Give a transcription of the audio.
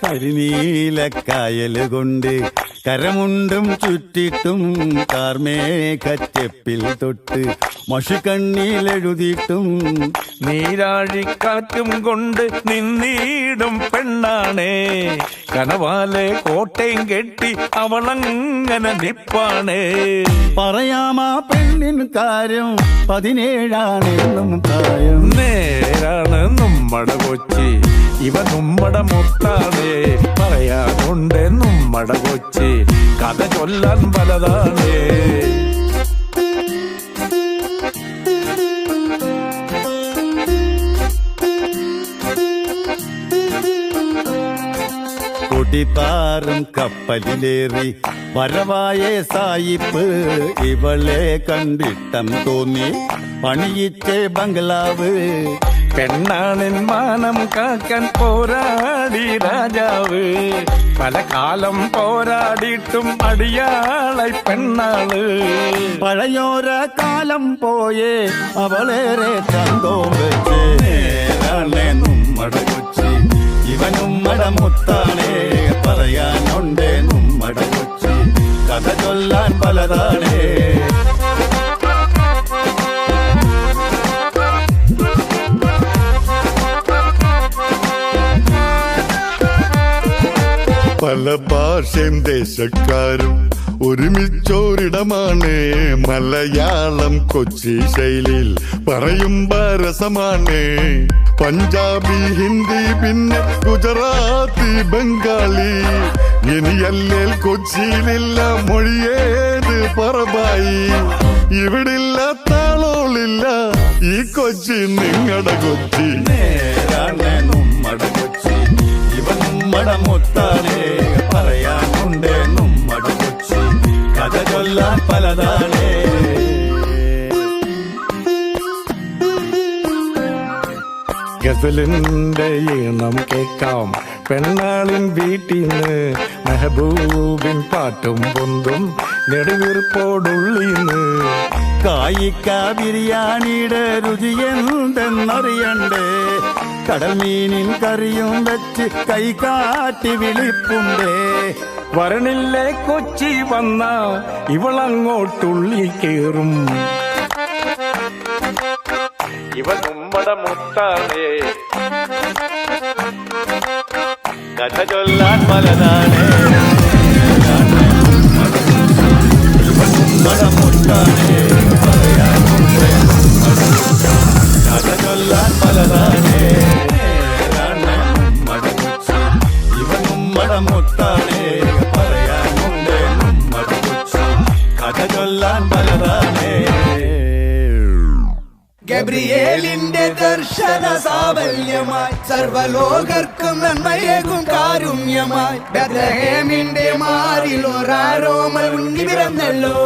കരിനീലക്കായല് കൊണ്ട് കരമുണ്ടും ചുറ്റിട്ടും കാർമേഘച്ചെപ്പിൽ തൊട്ട് മഷിക്കണ്ണിലെഴുതിയിട്ടും നീരാഴിക്കാറ്റും കൊണ്ട് നിന്നീടും പെണ്ണാണേ കനവാലെ കോട്ടയും കെട്ടി അവളങ്ങനെ നിപ്പാണേ. പറയാമാ പെണ്ണിൻ കാര്യം 17 പ്രായം. നേരാണ് നമ്മടെ കൊച്ചി, ഇവ നമ്മടെ മുത്താണേ. പറയാനുണ്ട് നമ്മടെ കൊച്ചി, കഥ ചൊല്ലാൻ പലതാണേ. കൊടിപ്പാറും കപ്പലിലേറി വരവായ സായിപ്പ് ഇവളെ കണ്ടിട്ടം തോന്നി പണിയിച്ചേ ബംഗ്ലാവ്. പെണ്ണാണിൻ മാനം കാക്കാൻ പോരാടി രാജാവ്, പല കാലം പോരാടിയിട്ടും അടിയാളായി പെണ്ണാള്. പഴയോര കാലം പോയേ അവളേറെ ചന്തോം വെച്ച് നമ്മടെ കൊച്ചി, ഇവനുമ്മടെ മുത്താണേ. പറയാനുണ്ടേ നമ്മടെ കൊച്ചി, കഥ ചൊല്ലാൻ പലതാണേ. പല ഭാഷയും ദേശക്കാരും ഒരുമിച്ചോരിടമാണ്. മലയാളം കൊച്ചി ശൈലിയിൽ പറയുമ്പോ രസമാണ്. പഞ്ചാബി, ഹിന്ദി, പിന്നെ ഗുജറാത്തി, ബംഗാളി. ഇനിയല്ലേൽ കൊച്ചിയിലില്ല മൊഴിയേത് പറബായി. ഇവിടില്ല താളോളില്ല ഈ കൊച്ചി നിങ്ങടെ കൊച്ചി. നമ്മടെ കൊച്ചി, ഇവൻ നമ്മടെ മുത്താണേ. പറയാനുണ്ടേ നമ്മടെ കൊച്ചി, കഥ ചൊല്ലാൻ പലതാണേ. ഗസലിന്റെ ഈണം കേക്കാം പെണ്ണാളിൻ വീട്ടിന്ന്. മെഹബൂബിൻ പാട്ടും പൊന്തും നെടുവീർപ്പോടുള്ളീന്ന്. കായിക്ക ബിരിയാണിയുടെ രുചി എന്തെന്നറിയണ്ടേ. കടൽ മീനിൻ കറിയും വെച്ച് കൈകാട്ടി വിളിപ്പുണ്ടേ. വരണില്ലേ കൊച്ചി വന്ന ഇവളങ്ങോട്ടുള്ളി കേറും. ഇവ നമ്മടെ മുത്താണേ, കഥ ചൊല്ലാൻ പലതാണേ. നമ്മടെ മുത്താണേ. പറയാനുണ്ടേ കഥ ചൊല്ലാൻ പലതാണേ. നമ്മടെ കൊച്ചി, ഇവൻ നമ്മടെ മുത്താണേ. പറയാനുണ്ടേ നമ്മടെ കൊച്ചി, കഥ ചൊല്ലാൻ പലതാണേ. ഗബ്രിയേലിന്റെ ദർശന സാവല്യമായി സർവലോകർക്കും നന്മയേകും കാരുണ്യമായി ബെത്ലഹേമിന്റെ മാറിൽ ഒരാരോമൽ ഉണ്ണി പിറന്നല്ലോ.